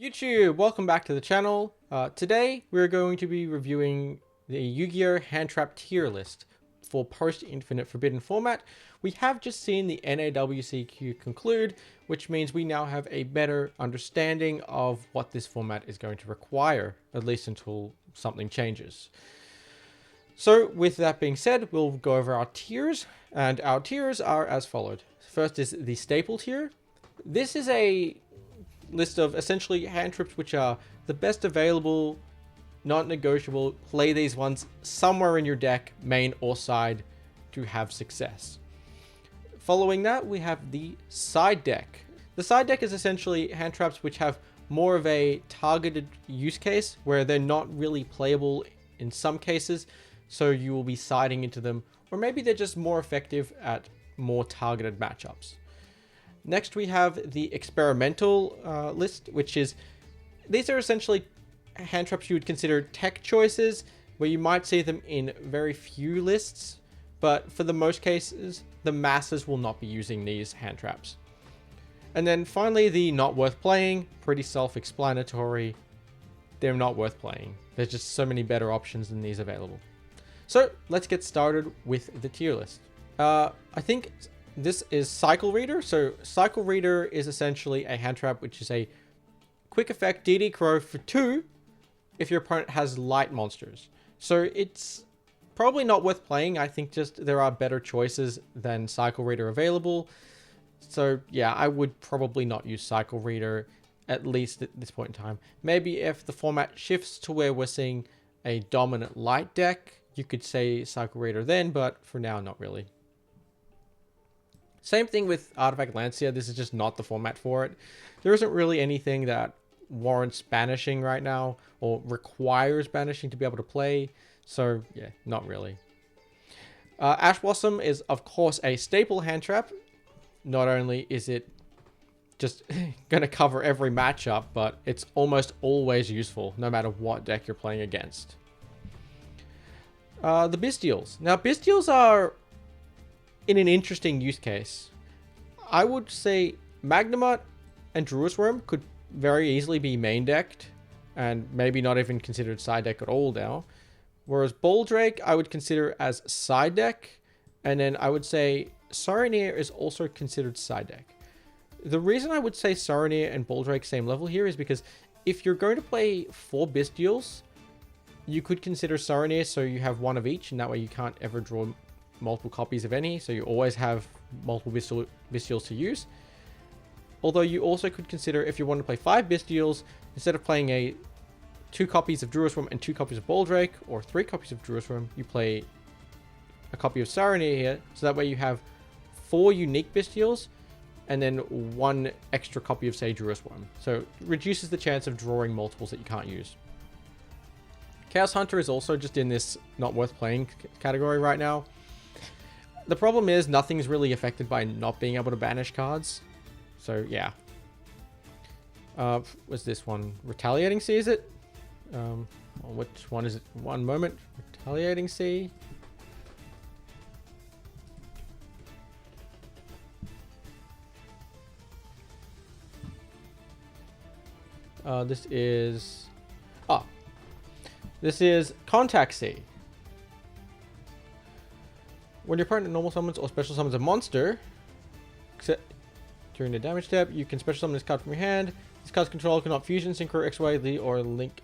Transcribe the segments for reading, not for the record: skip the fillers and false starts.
YouTube, welcome back to the channel. Today we're going to be reviewing the Yu-Gi-Oh! Hand Trap tier list for post-Infinite Forbidden format. We have just seen the NAWCQ conclude, which means we now have a better understanding of what this format is going to require, at least until something changes. So with that being said, we'll go over our tiers, and our tiers are as followed. First is the staple tier. This is a list of essentially hand trips which are the best available, not negotiable. Play these ones somewhere in your deck, main or side, to have success. Following that, we have the side deck. The side deck is essentially hand traps which have more of a targeted use case where they're not really playable in some cases, so you will be siding into them, or maybe they're just more effective at more targeted matchups. Next, we have the experimental list, which is, these are essentially hand traps you would consider tech choices, where you might see them in very few lists, but for the most cases, the masses will not be using these hand traps. And then finally, the not worth playing, pretty self-explanatory. They're not worth playing. There's just so many better options than these available. So let's get started with the tier list. I think this is Cycle Reader. So Cycle Reader is essentially a hand trap, which is a quick effect DD Crow for 2 if your opponent has light monsters. So it's probably not worth playing. I think just there are better choices than Cycle Reader available. So yeah, I would probably not use Cycle Reader, at least at this point in time. Maybe if the format shifts to where we're seeing a dominant light deck, you could say Cycle Reader then, but for now, not really. Same thing with Artifact Lancia. This is just not the format for it. There isn't really anything that warrants banishing right now or requires banishing to be able to play. So yeah, not really. Ash Blossom is of course a staple hand trap. Not only is it just going to cover every matchup, but it's almost always useful no matter what deck you're playing against. The Bystials. Now Bystials are in an interesting use case. I would say Magnemite and Druid's Worm could very easily be main decked and maybe not even considered side deck at all now. Whereas Boldrake I would consider as side deck, and then I would say Saronir is also considered side deck. The reason I would say Saronir and Boldrake same level here is because if you're going to play 4 Bystials, you could consider Saronir so you have one of each, and that way you can't ever draw multiple copies of any, so you always have multiple Bystials to use. Although you also could consider, if you want to play 5 Bystials, instead of playing 2 copies of Druid's Worm and 2 copies of Boldrake, or 3 copies of Druid's Worm, you play a copy of Saronir here, so that way you have 4 unique Bystials, and then 1 extra copy of, say, Druid's Worm. So it reduces the chance of drawing multiples that you can't use. Chaos Hunter is also just in this not worth playing category right now. The problem is nothing's really affected by not being able to banish cards. So yeah. Was this one Retaliating Sea, is it? Which one is it? One moment. Retaliating Sea. This is... This is Contact Sea. When your opponent normal summons or special summons a monster, except during the damage step, you can special summon this card from your hand. This card's control cannot fusion, synchro, XYZ, or link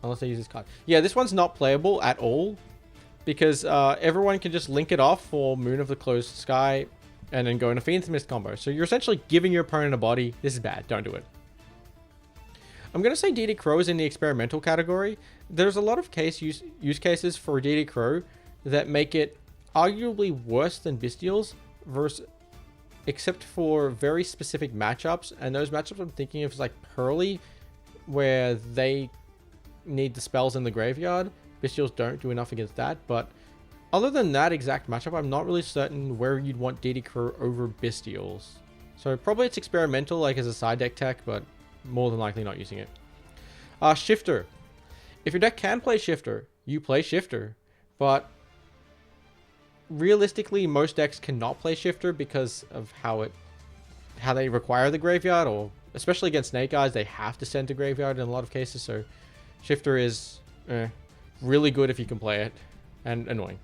unless they use this card. Yeah, this one's not playable at all because everyone can just link it off for Moon of the Closed Sky and then go in a Fiend's Mist combo. So you're essentially giving your opponent a body. This is bad. Don't do it. I'm going to say DD Crow is in the experimental category. There's a lot of use cases for DD Crow that make it arguably worse than Bystials, except for very specific matchups. And those matchups I'm thinking of is like Pearly, where they need the spells in the graveyard. Bystials don't do enough against that. But other than that exact matchup, I'm not really certain where you'd want DD Crow over Bystials. So probably it's experimental, like as a side deck tech, but more than likely not using it. Shifter. If your deck can play Shifter, you play Shifter. But realistically, most decks cannot play Shifter because of how they require the graveyard, or especially against Snake Eyes, they have to send to graveyard in a lot of cases. So Shifter is really good if you can play it, and annoying.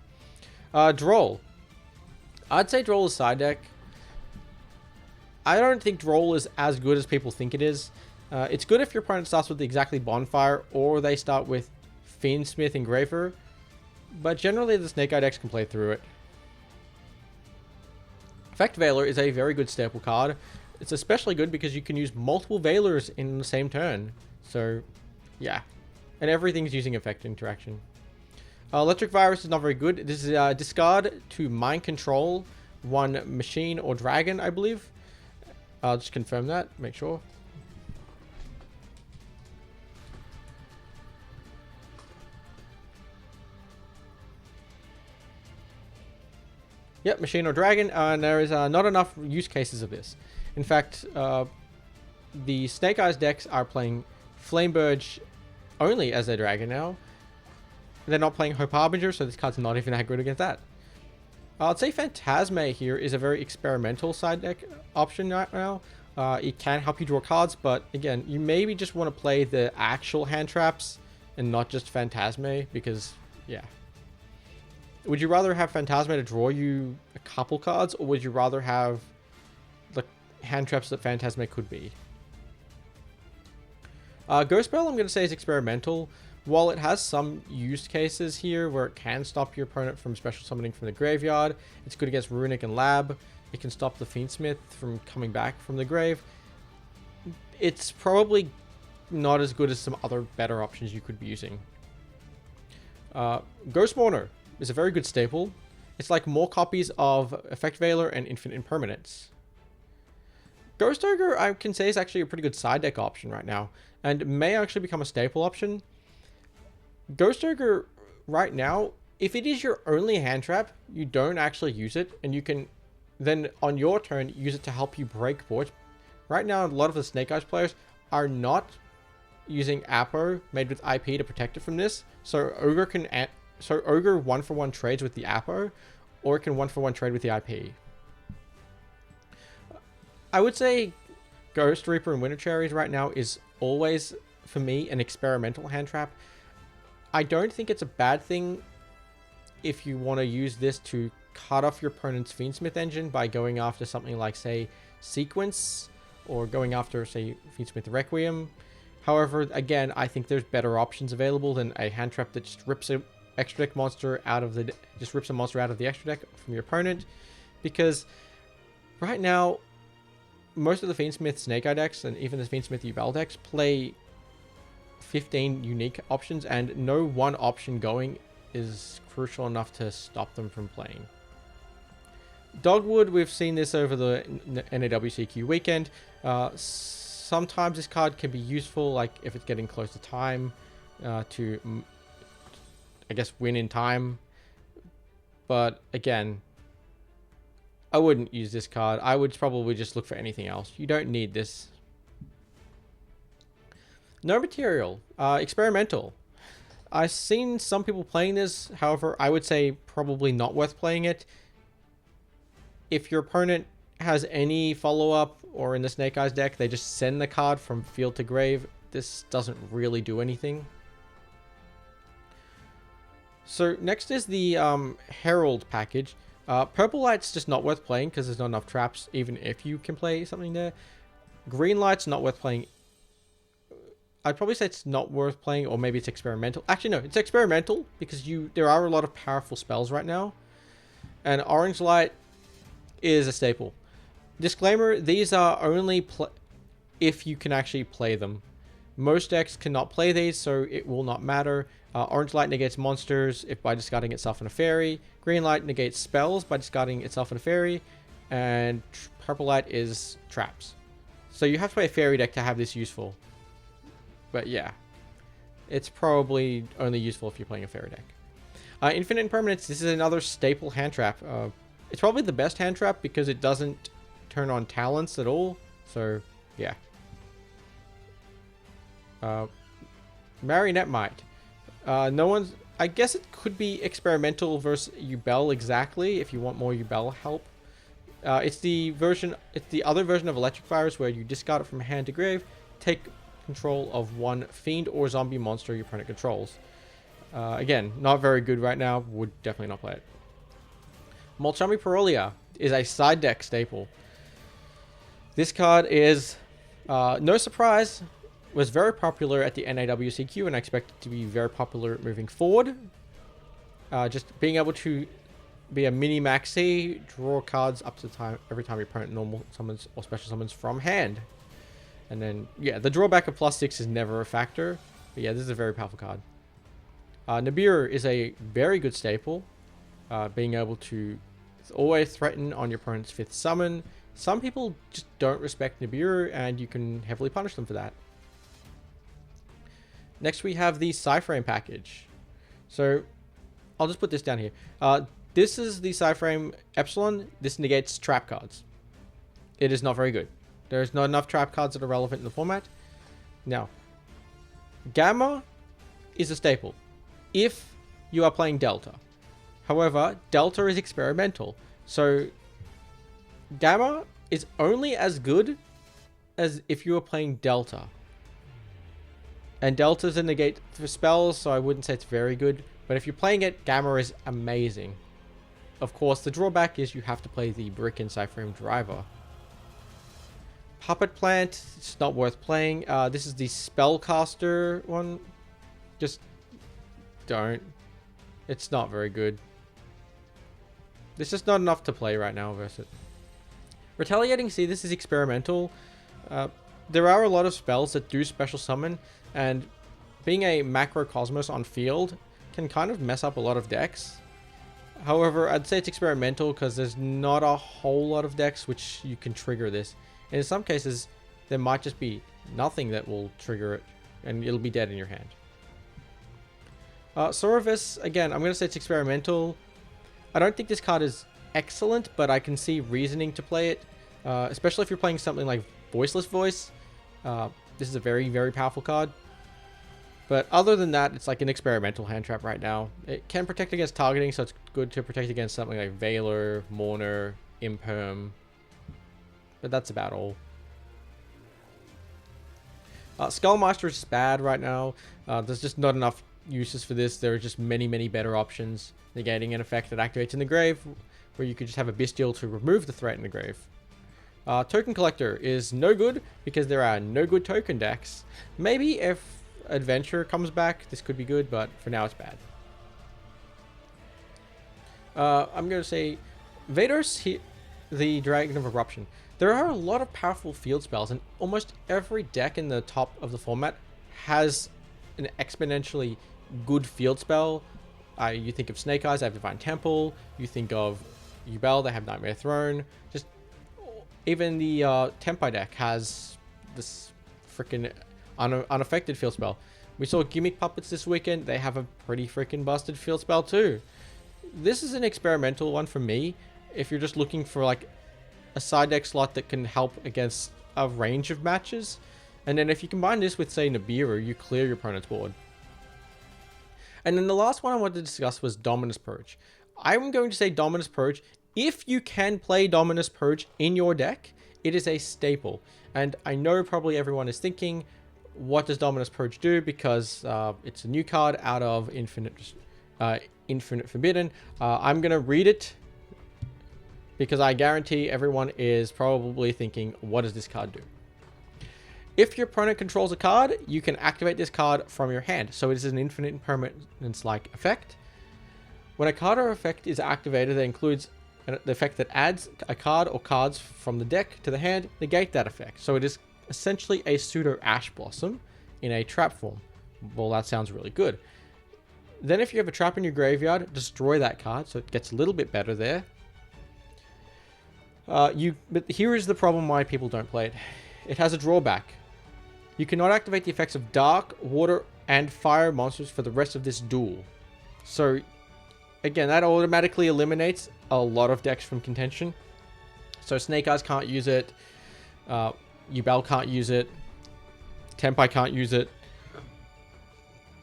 Droll. I'd say Droll is side deck. I don't think Droll is as good as people think it is. It's good if your opponent starts with exactly Bonfire, or they start with Fiendsmith Engraver, but generally the Snake Eye decks can play through it. Effect Veiler is a very good staple card. It's especially good because you can use multiple Veilers in the same turn. So, yeah. And everything's using effect interaction. Electric Virus is not very good. This is discard to Mind Control one machine or dragon, I believe. I'll just confirm that, make sure. Yep, machine or dragon, and there is not enough use cases of this. In fact, the Snake Eyes decks are playing Flamebird only as their dragon now. They're not playing Hope Harbinger, so this card's not even that good against that. I'd say Phantasme here is a very experimental side deck option right now. It can help you draw cards, but again, you maybe just want to play the actual hand traps and not just Phantasme, because, yeah. Would you rather have Phantasme to draw you a couple cards, or would you rather have the hand traps that Phantasme could be? Ghost Spell, I'm going to say, is experimental. While it has some use cases here where it can stop your opponent from special summoning from the graveyard, it's good against Runic and Lab. It can stop the Fiendsmith from coming back from the grave. It's probably not as good as some other better options you could be using. Ghost Mourner is a very good staple. It's like more copies of Effect Veiler and Infinite Impermanence. Ghost Ogre, I can say, is actually a pretty good side deck option right now, and may actually become a staple option. Ghost Ogre, right now, if it is your only hand trap, you don't actually use it, and you can then, on your turn, use it to help you break boards. Right now, a lot of the Snake Eyes players are not using Apo made with IP to protect it from this, so Ogre can... So Ogre 1-for-1 trades with the Apo, or it can 1-for-1 trade with the IP. I would say Ghost Reaper and Winter Cherries right now is always, for me, an experimental hand trap. I don't think it's a bad thing if you want to use this to cut off your opponent's Fiendsmith engine by going after something like, say, Sequence, or going after, say, Fiendsmith Requiem. However, again, I think there's better options available than a hand trap that just rips a extra deck monster out of the rips a monster out of the extra deck from your opponent, because right now most of the Fiendsmith Snake Eye decks and even the Fiendsmith Yubel decks play 15 unique options, and no one option going is crucial enough to stop them from playing. Dogwood, we've seen this over the NAWCQ weekend. Sometimes this card can be useful, like if it's getting close to time to, I guess, win in time. But again, I wouldn't use this card. I would probably just look for anything else. You don't need this. No Material. Experimental. I've seen some people playing this. However, I would say probably not worth playing it. If your opponent has any follow-up, or in the Snake Eyes deck, they just send the card from field to grave, this doesn't really do anything. So next is the Herald package. Purple Light's just not worth playing because there's not enough traps, even if you can play something there. Green Light's not worth playing. I'd probably say it's not worth playing, or maybe it's experimental. Actually, no, it's experimental because there are a lot of powerful spells right now. And Orange Light is a staple. Disclaimer, these are only if you can actually play them. Most decks cannot play these, so it will not matter. Orange Light negates monsters by discarding itself in a fairy. Green Light negates spells by discarding itself in a fairy. And Purple Light is traps. So you have to play a fairy deck to have this useful. But yeah, it's probably only useful if you're playing a fairy deck. Infinite Impermanence, this is another staple hand trap. It's probably the best hand trap because it doesn't turn on talents at all. So, yeah. Marionette Might. I guess it could be experimental versus Yubel exactly if you want more Yubel help. It's the other version of Electric Virus where you discard it from hand to grave, take control of one fiend or zombie monster your opponent controls. Again, not very good right now. Would definitely not play it. Molchami Parolia is a side deck staple. This card is, no surprise, was very popular at the NAWCQ, and I expect it to be very popular moving forward. Just being able to be a mini maxi, draw cards up to the time every time your opponent normal summons or special summons from hand. And then, yeah, the drawback of +6 is never a factor. But yeah, this is a very powerful card. Nibiru is a very good staple. Being able to always threaten on your opponent's 5th summon. Some people just don't respect Nibiru, and you can heavily punish them for that. Next, we have the Psyframe package. So, I'll just put this down here. This is the Psyframe Epsilon. This negates trap cards. It is not very good. There's not enough trap cards that are relevant in the format. Now, Gamma is a staple if you are playing Delta. However, Delta is experimental. So, Gamma is only as good as if you are playing Delta. And Delta's a negate for spells, so I wouldn't say it's very good. But if you're playing it, Gamma is amazing. Of course, the drawback is you have to play the Brick and Psyframe driver. Puppet Plant, it's not worth playing. This is the Spellcaster one. Just don't. It's not very good. There's just not enough to play right now versus it. Retaliating Sea, this is experimental. There are a lot of spells that do special summon, and being a Macrocosmos on field can kind of mess up a lot of decks. However, I'd say it's experimental because there's not a whole lot of decks which you can trigger this. And in some cases, there might just be nothing that will trigger it, and it'll be dead in your hand. Sorovis, again, I'm going to say it's experimental. I don't think this card is excellent, but I can see reasoning to play it. Especially if you're playing something like Voiceless Voice. This is a very, very powerful card. But other than that, it's like an experimental hand trap right now. It can protect against targeting, so it's good to protect against something like Veiler, Mourner, Imperm. But that's about all. Skullmaster is just bad right now. There's just not enough uses for this. There are just many, many better options. Negating an effect that activates in the grave, where you could just have a Bestial to remove the threat in the grave. Token Collector is no good because there are no good token decks. Maybe if Adventure comes back, this could be good, but for now it's bad. I'm going to say Vados, the Dragon of Eruption. There are a lot of powerful field spells, and almost every deck in the top of the format has an exponentially good field spell. You think of Snake Eyes, they have Divine Temple. You think of Yubel, they have Nightmare Throne. Just even the Tempai deck has this freaking unaffected field spell. We saw Gimmick Puppets this weekend. They have a pretty freaking busted field spell too. This is an experimental one for me. If you're just looking for like a side deck slot that can help against a range of matches. And then if you combine this with, say, Nibiru, you clear your opponent's board. And then the last one I wanted to discuss was Dominus Purge. I'm going to say Dominus Purge. If you can play Dominus Purge in your deck, it is a staple. And I know probably everyone is thinking, what does Dominus Purge do? Because it's a new card out of Infinite Forbidden. I'm going to read it because I guarantee everyone is probably thinking, what does this card do? If your opponent controls a card, you can activate this card from your hand. So it is an infinite impermanence-like effect. When a card or effect is activated that includes the effect that adds a card or cards from the deck to the hand, negate that effect. So it is essentially a pseudo Ash Blossom in a trap form. Well, that sounds really good. Then if you have a trap in your graveyard, destroy that card, so it gets a little bit better there. But here is the problem why people don't play it. It has a drawback. You cannot activate the effects of dark, water, and fire monsters for the rest of this duel. So, again, that automatically eliminates a lot of decks from contention. So Snake Eyes can't use it. Yubel can't use it. Tempai can't use it.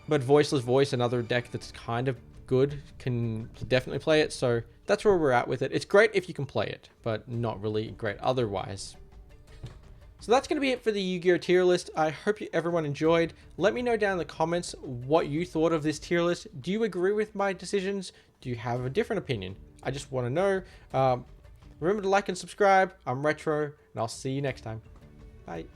But Voiceless Voice, another deck that's kind of good can definitely play it. So that's where we're at with it. It's great if you can play it, but not really great otherwise. So that's going to be it for the Yu-Gi-Oh tier list. I hope everyone enjoyed. Let me know down in the comments what you thought of this tier list. Do you agree with my decisions? Do you have a different opinion? I just want to know. Remember to like and subscribe. I'm Retro, and I'll see you next time. Bye.